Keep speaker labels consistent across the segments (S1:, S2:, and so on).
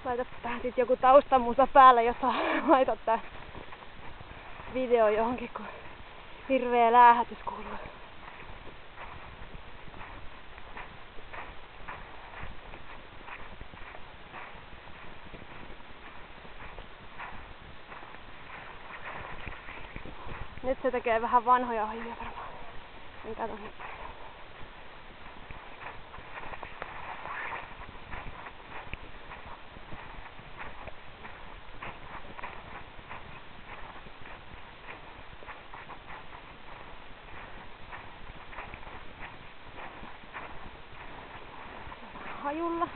S1: laitat tähän sit joku taustamusa päälle, jossa laitat tää video johonkin, kun hirveä läähätys kuuluu. Nyt se tekee vähän vanhoja hajuja varmaan. En kato nyt. Hajulla.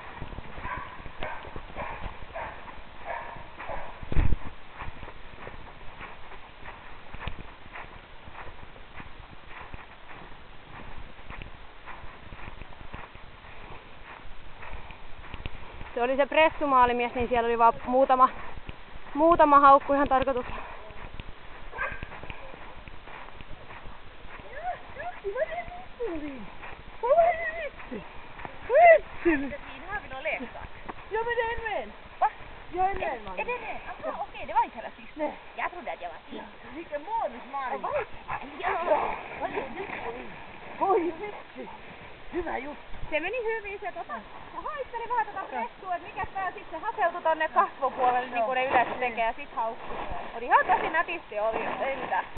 S1: Se oli se pressumaalimies, niin siellä oli vaan muutama haukku ihan tarkoituksella.
S2: Här vill ha leksak.
S3: Ja men det är en vän.
S2: Va?
S3: Jag är en vän, man.
S2: Är det det? Aha, okej, det var inte hela sist.
S3: Nej.
S2: Jag trodde att jag var sist.
S3: Vilken månusmarg.
S2: Ja.
S3: Oi vitsi. Hyvä juttu.
S2: Se meni hyvin se se haisteli vähän pressua, että mikäs tää sitten haseutui tonne kasvopuolelle, niin kuin ne yleensä tekee, ja sit haukkui. Oli ihan tosi nätisti oli, ei mitään.